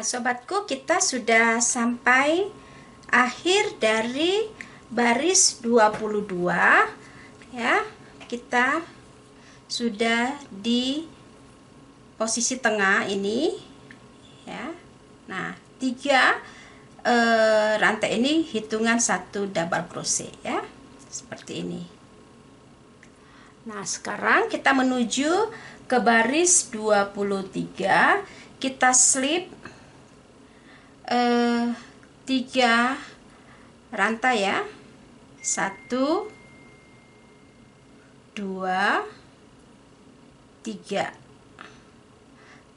Nah, sobatku, kita sudah sampai akhir dari baris 22 ya. Kita sudah di posisi tengah ini ya. Nah, 3 rantai ini hitungan 1 double crochet ya. Seperti ini. Nah, sekarang kita menuju ke baris 23. Kita slip 3 rantai ya. 1 2 3.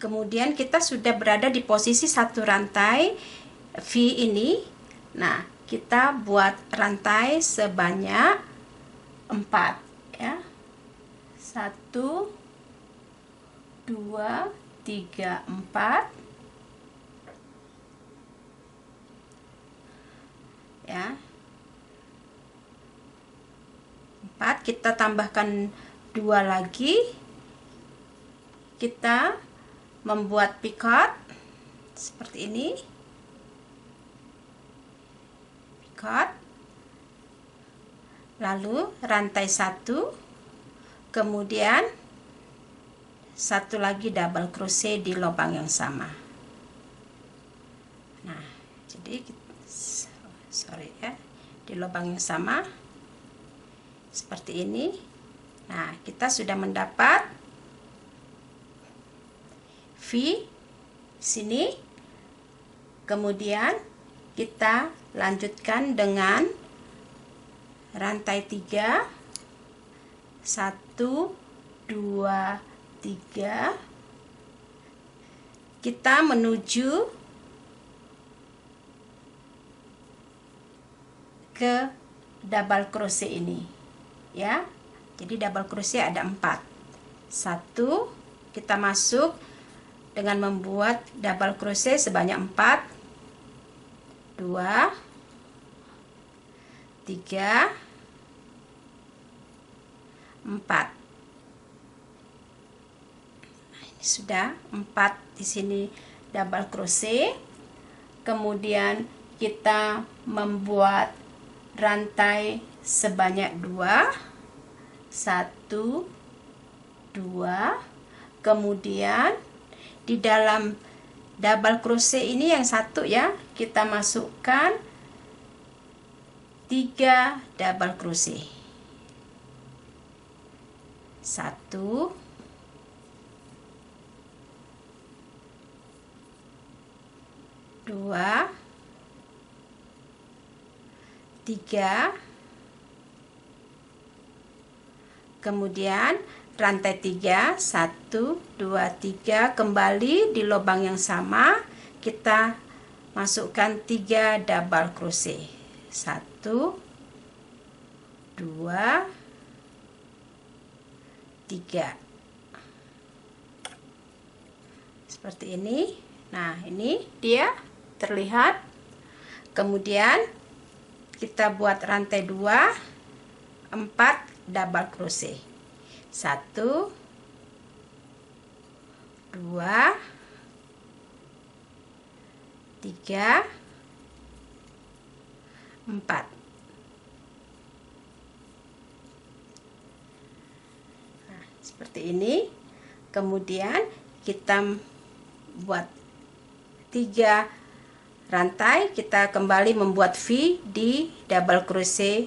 Kemudian kita sudah berada di posisi 1 rantai V ini. Nah, kita buat rantai sebanyak 4 ya. 1 2 3 4 ya. 4, kita tambahkan 2 lagi. Kita membuat picot seperti ini. Picot. Lalu rantai 1, kemudian 1 lagi double crochet di lubang yang sama. Nah, jadi di lubang yang sama seperti ini. Nah, kita sudah mendapat V sini. Kemudian kita lanjutkan dengan rantai 3. 1 2 3. Kita menuju ke double crochet ini ya. Jadi double crochet ada 4. 1, kita masuk dengan membuat double crochet sebanyak 4. 2 3 4. Nah, ini sudah 4 di sini double crochet. Kemudian kita membuat rantai sebanyak 2. 1 2. Kemudian di dalam double crochet ini yang 1 ya, kita masukkan 3 double crochet. 1 2 3. Kemudian rantai 3, 1 2 3, kembali di lubang yang sama, kita masukkan 3 double crochet. 1 2 3. Seperti ini. Nah, ini dia terlihat. Kemudian kita buat rantai 2, 4 double crochet. 1 2 3 4. Nah, seperti ini. Kemudian kita buat 3 rantai, kita kembali membuat V di double crochet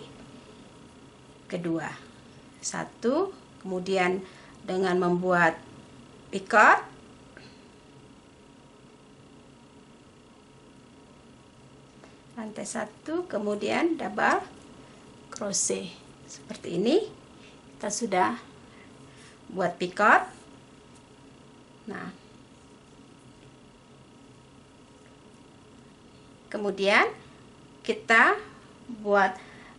kedua. 1, kemudian dengan membuat picot, rantai 1, kemudian double crochet seperti ini. Kita sudah buat picot. Nah, kemudian kita buat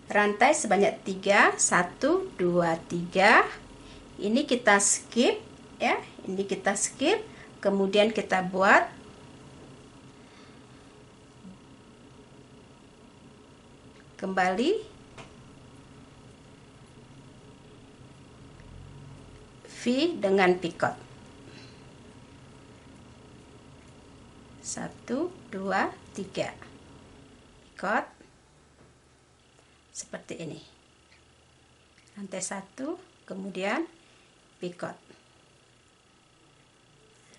rantai sebanyak 3. 1 2 3. Ini kita skip ya, ini kita skip. Kemudian kita buat kembali V dengan picot. 1 2 3, ikut seperti ini, rantai 1 kemudian picot.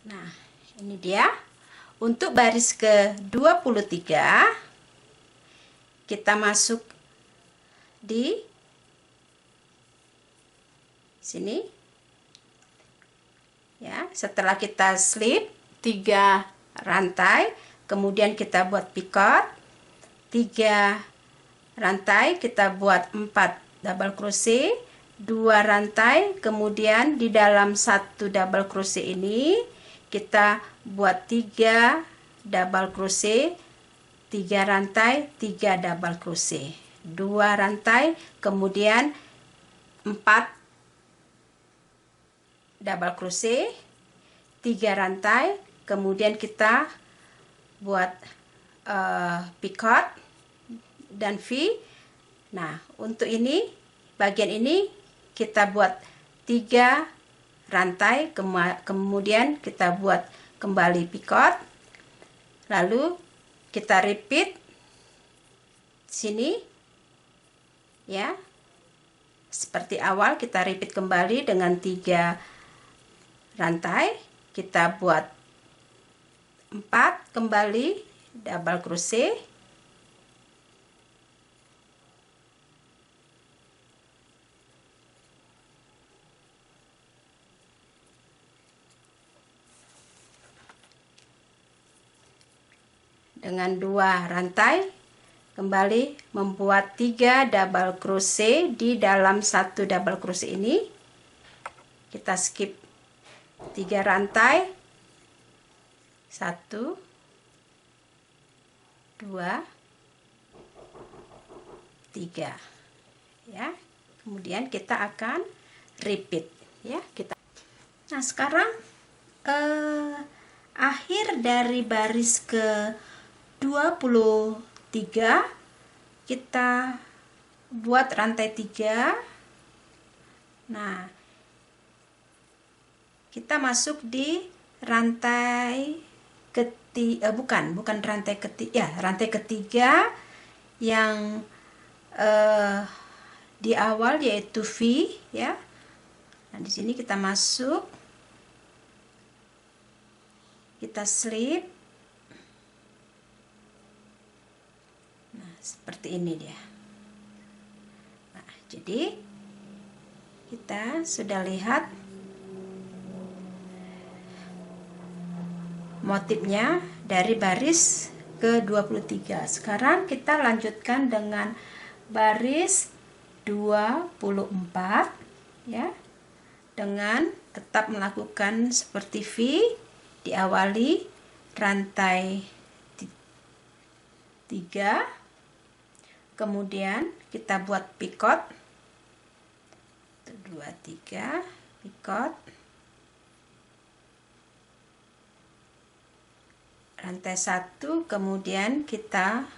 Nah, ini dia. Untuk baris ke 23 kita masuk di sini ya. Setelah kita slip 3 rantai, kemudian kita buat picot 3 rantai, kita buat 4 double crochet, 2 rantai, kemudian di dalam 1 double crochet ini kita buat 3 double crochet, 3 rantai, 3 double crochet, 2 rantai, kemudian 4 double crochet, 3 rantai, kemudian kita buat picot dan V. Nah, untuk ini bagian ini kita buat 3 rantai, kemudian kita buat kembali picot, lalu kita repeat sini ya, seperti awal. Kita repeat kembali dengan 3 rantai, kita buat 4 kembali double crochet, dengan 2 rantai, kembali membuat 3 double crochet di dalam 1 double crochet ini. Kita skip 3 rantai, 1 2 3 ya. Kemudian kita akan repeat ya. Nah, sekarang akhir dari baris ke 23 kita buat rantai 3. Nah, kita masuk di rantai ketiga, bukan rantai ketiga ya, rantai ketiga yang di awal, yaitu V ya. Nah, di sini kita masuk, kita slip. Seperti ini dia. Nah, jadi kita sudah lihat motifnya dari baris ke 23. Sekarang kita lanjutkan dengan baris 24 ya, dengan tetap melakukan seperti V, diawali rantai 3, kemudian kita buat picot 2 3, picot, rantai 1, kemudian kita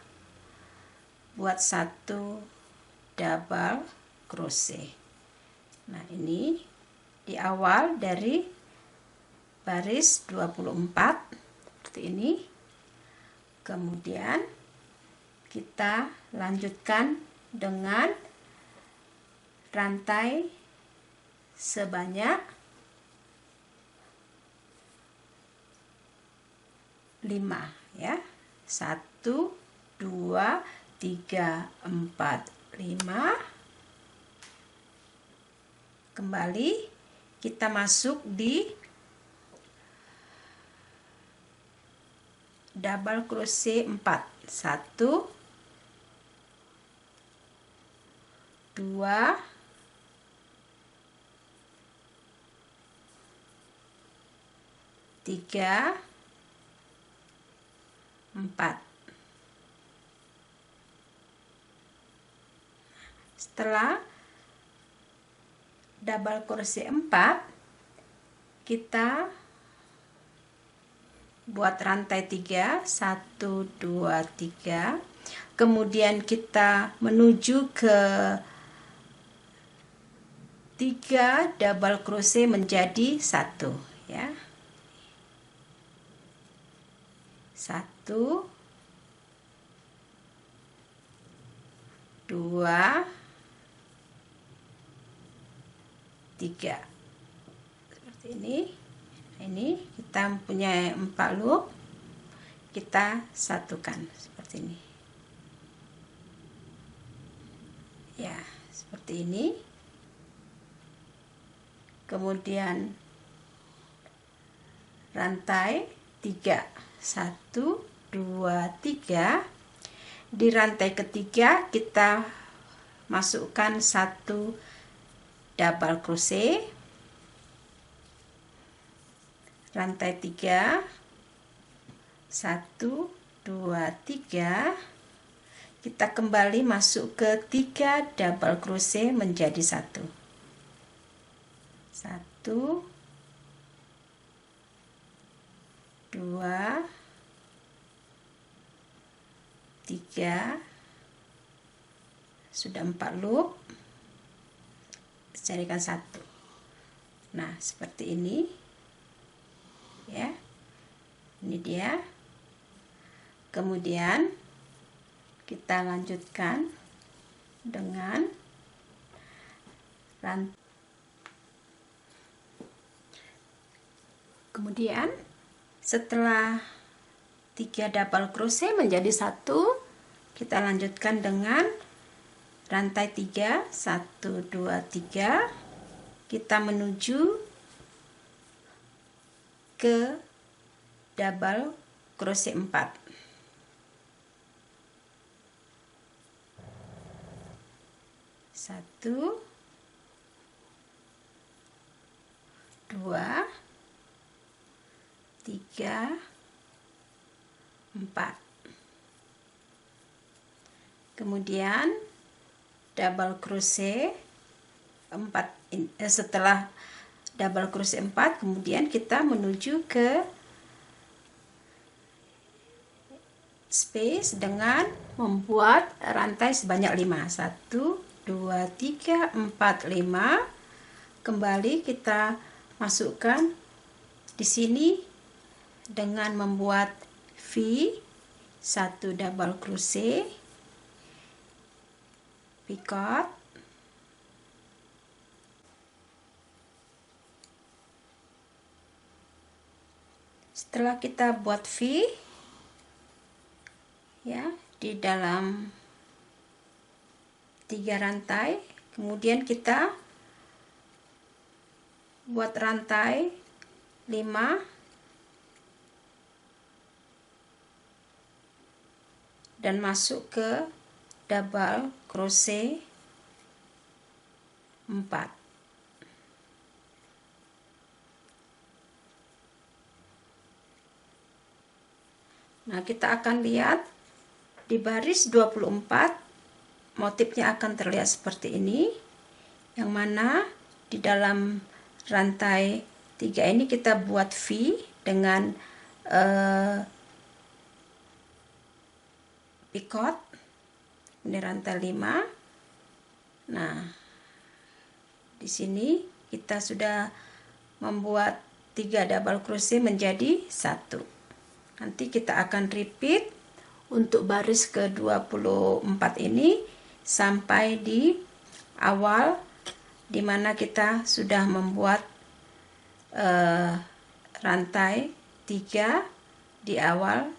buat 1 double crochet. Nah, ini di awal dari baris 24 seperti ini. Kemudian kita lanjutkan dengan rantai sebanyak 5 ya. 1 2 3 4 5. Kembali kita masuk di double crochet 4. 1 2 3 4. Setelah double crochet 4, kita buat rantai 3, 1 2 3. Kemudian kita menuju ke 3 double crochet menjadi 1 ya. 1 2 3 seperti ini. Ini kita punya 4 loop, kita satukan seperti ini ya, seperti ini. Kemudian rantai 3 1 2 3. Di rantai ketiga kita masukkan 1 double crochet, rantai 3 1 2 3. Kita kembali masuk ke 3 double crochet menjadi 1 1 2 3. Sudah 4 loop, carikan 1. Nah, seperti ini ya, ini dia. Kemudian kita lanjutkan dengan rantai. Kemudian setelah 3 double crochet menjadi 1, kita lanjutkan dengan rantai 3 1 2 3. Kita menuju ke double crochet 4. 1 2 3 4. Kemudian double crochet 4. Setelah double crochet 4, kemudian kita menuju ke space dengan membuat rantai sebanyak 5 1 2 3 4 5. Kembali kita masukkan di sini dengan membuat V 1 double crochet, picot, setelah kita buat V ya di dalam 3 rantai, kemudian kita buat rantai 5 dan masuk ke double crochet 4. Nah, kita akan lihat di baris 24 motifnya akan terlihat seperti ini, yang mana di dalam rantai 3 ini kita buat V dengan picot. Ini rantai 5. Nah, di sini kita sudah membuat 3 double crochet menjadi 1. Nanti kita akan repeat untuk baris ke-24 ini sampai di awal, dimana kita sudah membuat rantai 3 di awal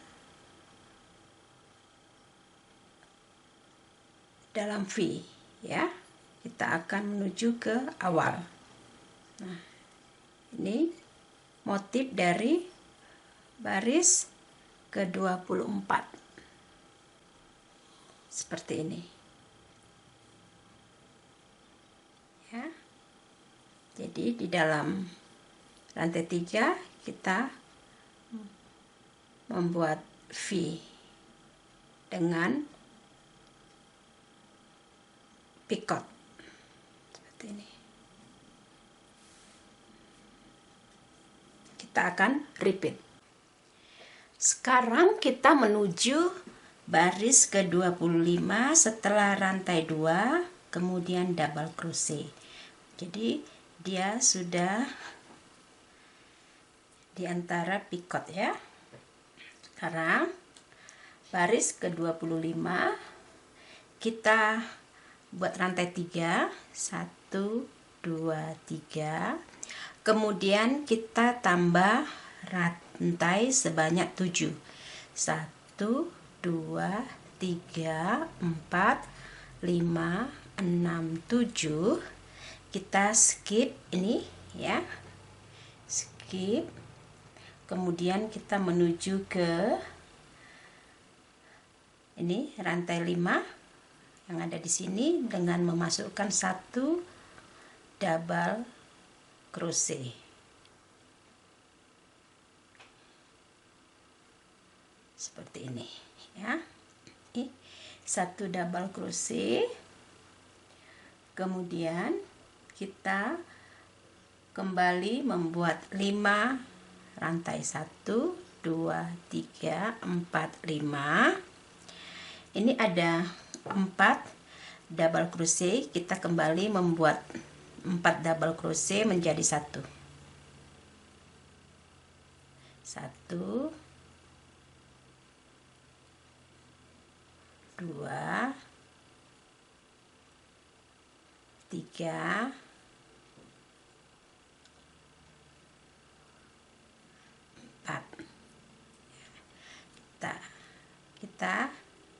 dalam V ya. Kita akan menuju ke awal. Nah, ini motif dari baris ke-24 seperti ini ya. Jadi di dalam rantai 3 kita membuat V dengan picot seperti ini. Kita akan repeat. Sekarang kita menuju baris ke-25 setelah rantai 2 kemudian double crochet. Jadi dia sudah di antara picot ya. Sekarang baris ke-25 kita buat rantai 3, 1 2 3, kemudian kita tambah rantai sebanyak 7, 1 2 3 4 5 6 7. Kita skip ini ya, skip, kemudian kita menuju ke ini rantai 5 yang ada di sini dengan memasukkan 1 double crochet seperti ini ya. Ini 1 double crochet, kemudian kita kembali membuat 5 rantai, 1 2 3 4 5. Ini ada 4 double crochet, kita kembali membuat 4 double crochet menjadi 1 2 3 4. Kita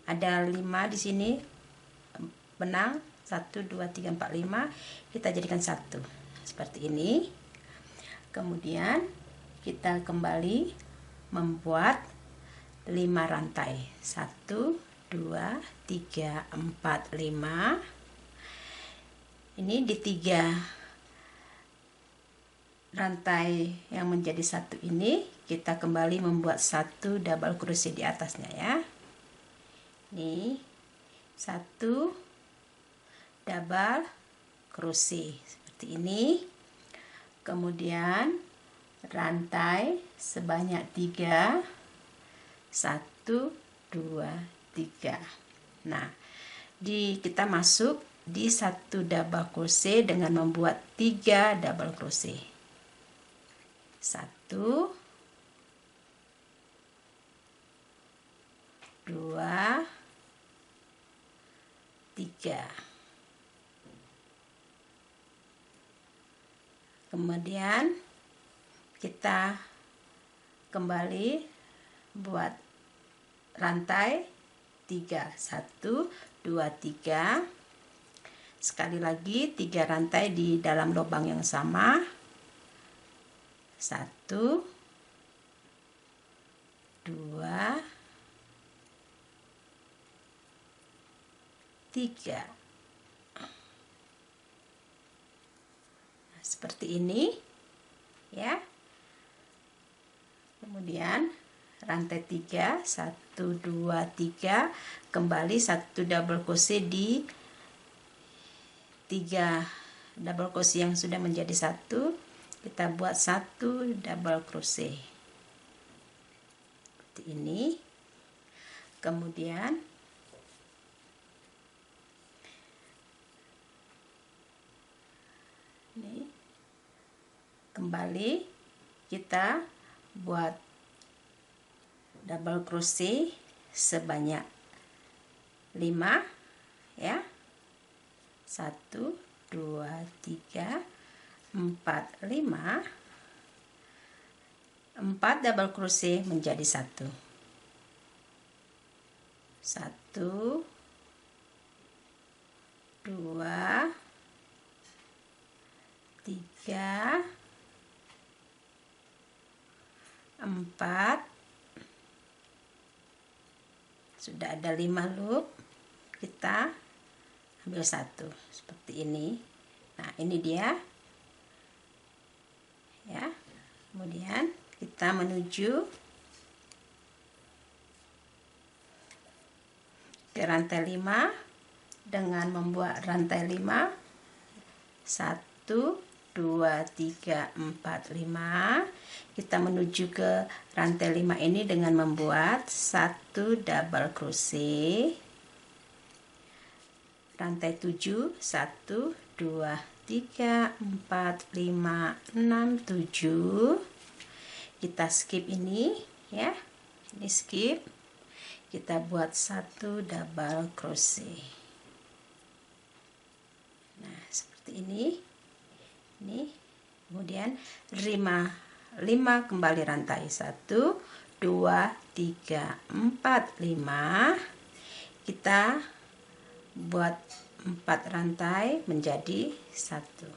ada 5 di sini benang, 1 2 3 4 5, kita jadikan 1 seperti ini. Kemudian kita kembali membuat 5 rantai, 1 2 3 4 5. Ini di 3 rantai yang menjadi 1 ini kita kembali membuat 1 double crochet di atasnya ya. Ini 1 double crochet seperti ini, kemudian rantai sebanyak 3, 1 2 3. Nah, kita masuk di 1 double crochet dengan membuat 3 double crochet, 1 2 3. Kemudian kita kembali buat rantai 3, 1 2 3. Sekali lagi 3 rantai di dalam lubang yang sama, 1 2 3. Nah, seperti ini ya. Kemudian rantai 3, 1 2 3, kembali 1 double crochet di 3 double crochet yang sudah menjadi 1, kita buat 1 double crochet seperti ini. Kemudian ini kembali kita buat double crochet sebanyak 5 ya, 1 2 3 4 5. 4 double crochet menjadi 1 1 2 3 4. Sudah ada 5 loop, kita ambil 1 seperti ini. Nah, ini dia ya. Kemudian kita menuju ke rantai 5 dengan membuat rantai 5, 1 2 3 4 5. Kita menuju ke rantai 5 ini dengan membuat 1 double crochet, rantai 7, 1 2 3 4 5 6 7. Kita skip ini ya. Ini skip, kita buat 1 double crochet. Nah, seperti ini. Kemudian 5 kembali rantai, 1 2 3 4 5. Kita buat 4 rantai menjadi 1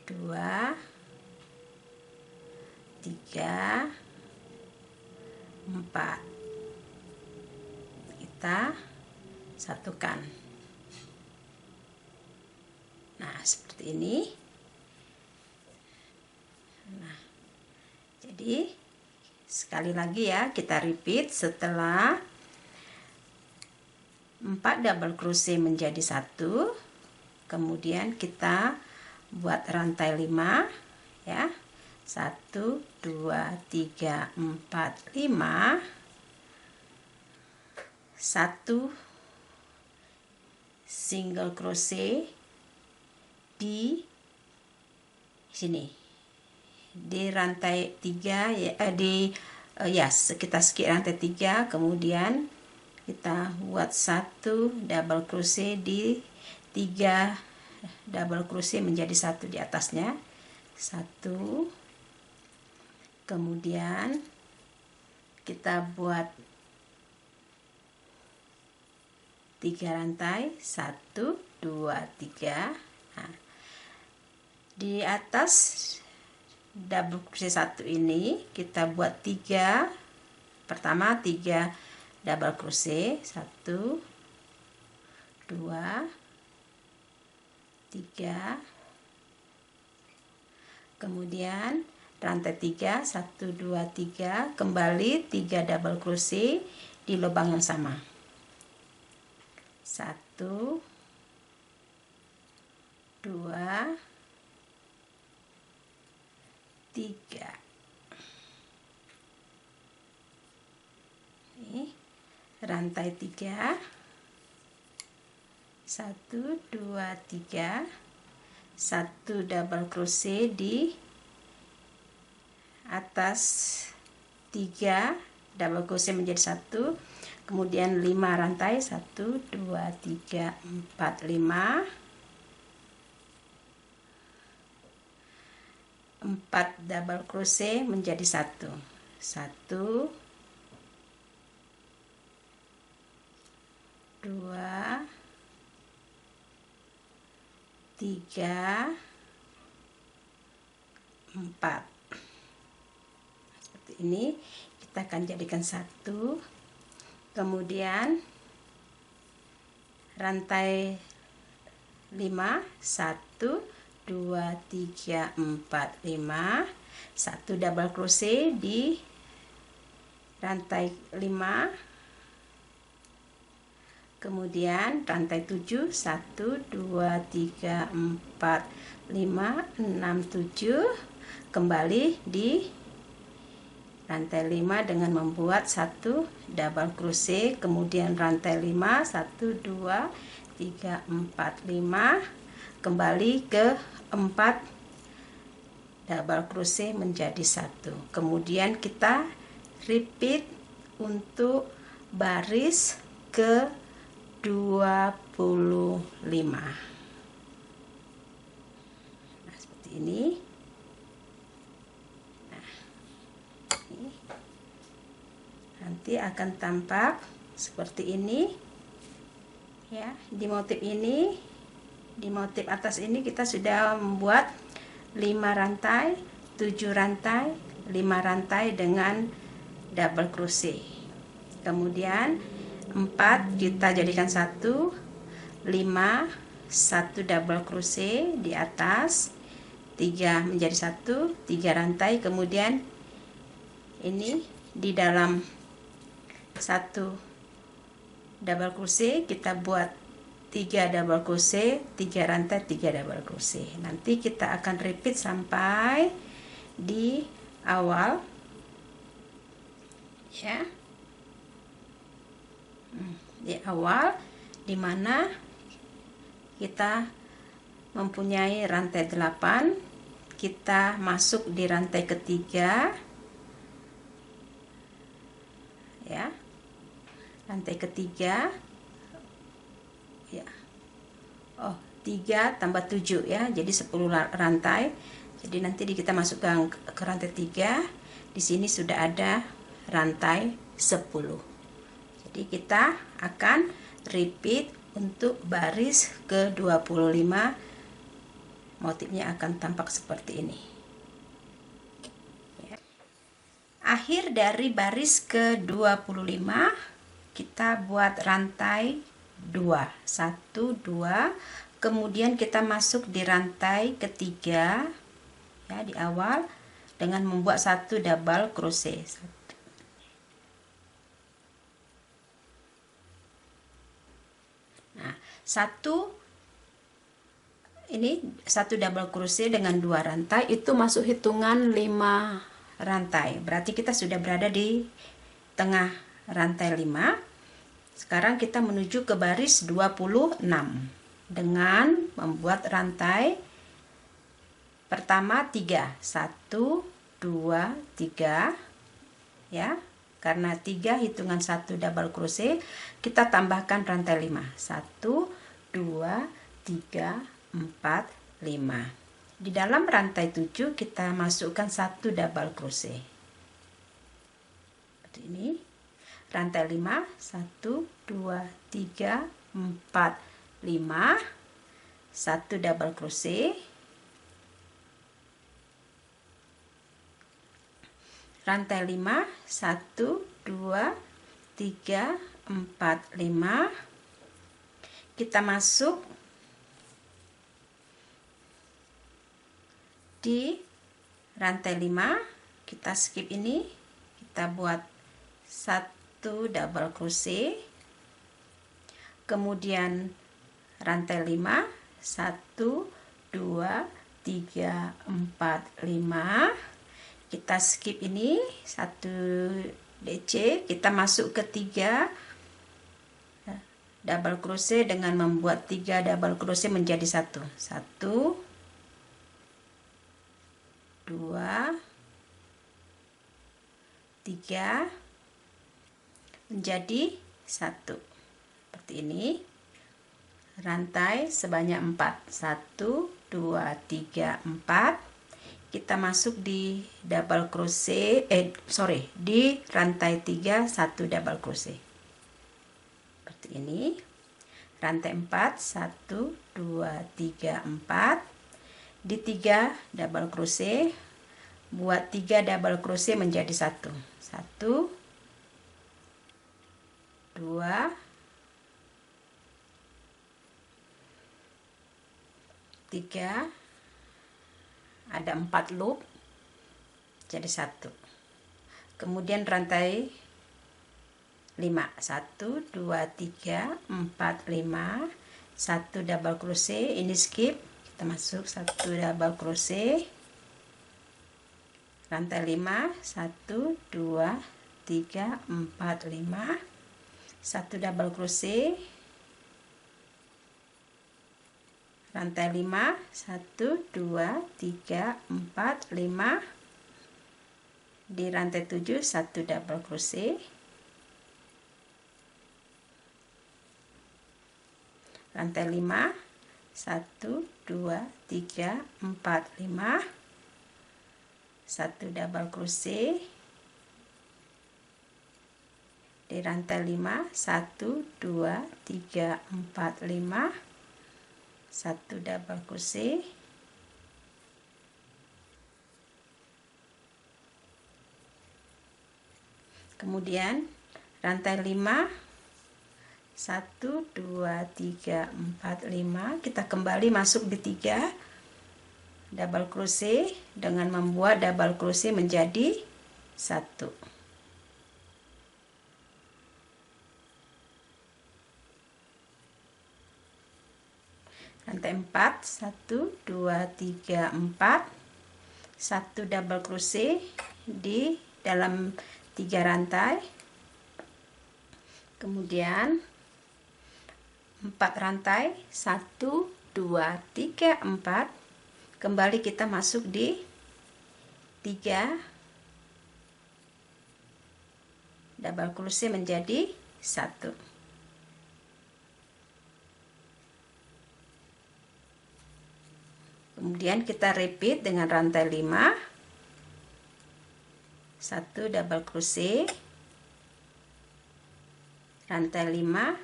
2 3 4. Kita satukan. Nah, seperti ini. Nah, jadi sekali lagi ya, kita repeat. Setelah 4 double crochet menjadi 1, kemudian kita buat rantai 5 ya. 1 2 3 4 5. 1 single crochet di sini, di rantai 3 ya, kita skip rantai 3, kemudian kita buat 1 double crochet di 3 double crochet menjadi 1 di atasnya, 1, kemudian kita buat 3 rantai, 1 2 3. Nah, di atas double crochet 1 ini kita buat 3, pertama 3 double crochet, 1 2 3, kemudian rantai 3, 1 2 3, kembali 3 double crochet di lubang yang sama, 1 2 3. Ini rantai 3, 1 2 3, 1 double crochet di atas 3 double crochet menjadi 1, kemudian 5 rantai, 1 2 3 4 5, 4 double crochet menjadi 1, 1 2 3 4. Seperti ini kita akan jadikan 1, kemudian rantai 5, 1 2 3 4 5, 1 double crochet di rantai 5, kemudian rantai 7, 1 2 3 4 5 6 7, kembali di rantai 5 dengan membuat 1 double crochet, kemudian rantai 5, 1 2 3 4 5, kembali ke 4 double crochet menjadi 1, kemudian kita repeat untuk baris ke 25. Nah, seperti ini. Nah, ini nanti akan tampak seperti ini ya. Di motif ini, di motif atas ini kita sudah membuat 5 rantai, 7 rantai, 5 rantai dengan double crochet, kemudian 4 kita jadikan 1, 5 1 double crochet di atas, 3 menjadi 1, 3 rantai, kemudian ini di dalam 1 double crochet kita buat 3 double crochet, 3 rantai, 3 double crochet. Nanti kita akan repeat sampai di awal ya, di awal dimana kita mempunyai rantai 8, kita masuk di rantai ketiga, ya, rantai ketiga, ya. Oh, 3 tambah 7 ya, jadi 10 rantai. Jadi nanti kita masukkan ke rantai 3. Di sini sudah ada rantai 10. Jadi kita akan repeat untuk baris ke-25. Motifnya akan tampak seperti ini. Ya. Akhir dari baris ke-25, kita buat rantai 2, 1, 2, kemudian kita masuk di rantai ketiga, ya, di awal dengan membuat 1 double crochet. Nah, 1 double crochet dengan 2 rantai itu masuk hitungan 5 rantai. Berarti kita sudah berada di tengah rantai 5. Sekarang kita menuju ke baris 26 dengan membuat rantai pertama 3, 1, 2, 3, ya. Karena 3 hitungan 1 double crochet, kita tambahkan rantai 5. 1, 2, 3, 4, 5. Di dalam rantai 7 kita masukkan 1 double crochet. Seperti ini. Rantai 5, 1, 2, 3, 4, 5, 1 double crochet, rantai 5, 1, 2, 3, 4, 5, kita masuk di rantai 5, kita skip ini, kita buat 1 double crochet, kemudian rantai 5, 1, 2, 3, 4, 5, kita skip ini 1 DC, kita masuk ke 3 double crochet dengan membuat 3 double crochet menjadi 1, 1, 2, 3, menjadi 1. Seperti ini. Rantai sebanyak 4. 1, 2, 3, 4. Kita masuk di double crochet, di rantai 3, 1 double crochet. Seperti ini. Rantai 4, 1, 2, 3, 4. Di 3 double crochet, buat 3 double crochet menjadi 1. 1, 2, 3, ada 4 loop jadi 1. Kemudian rantai 5, 1, 2, 3, 4, 5, 1 double crochet, ini skip, kita masuk 1 double crochet, rantai 5, 1, 2, 3, 4, 5, 1 double crochet, rantai 5, 1, 2, 3, 4, 5, di rantai 7 1 double crochet, rantai 5, 1, 2, 3, 4, 5, 1 double crochet, di rantai 5, 1, 2, 3, 4, 5, 1 double crochet, kemudian rantai 5, 1, 2, 3, 4, 5, kita kembali masuk di 3 double crochet dengan membuat double crochet menjadi 1. Rantai 4, 1, 2, 3, 4, 1 double crochet di dalam 3 rantai, kemudian 4 rantai, 1, 2, 3, 4, kembali kita masuk di 3 double crochet menjadi 1. Kemudian kita repeat dengan rantai 5, 1 double crochet, rantai 5,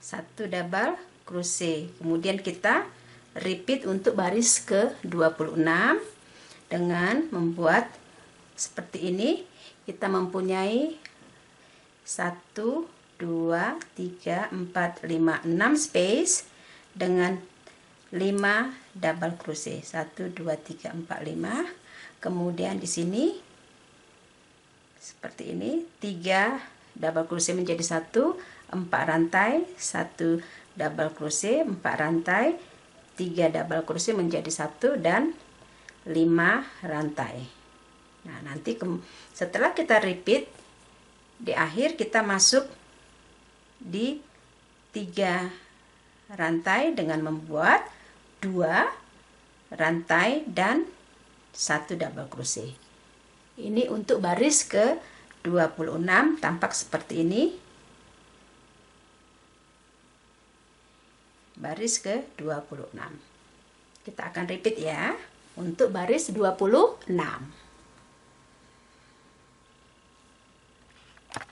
1 double crochet. Kemudian kita repeat untuk baris ke-26 dengan membuat seperti ini. Kita mempunyai 1 2 3 4 5 6 space dengan 5 double crochet. 1 2 3 4 5. Kemudian di sini seperti ini 3 double crochet menjadi 1, 4 rantai, 1 double crochet, 4 rantai, 3 double crochet menjadi 1 dan 5 rantai. Nah, nanti setelah kita repeat di akhir kita masuk di 3 rantai dengan membuat 2 rantai dan 1 double crochet. Ini untuk baris ke-26 tampak seperti ini. Baris ke-26. Kita akan repeat ya untuk baris 26.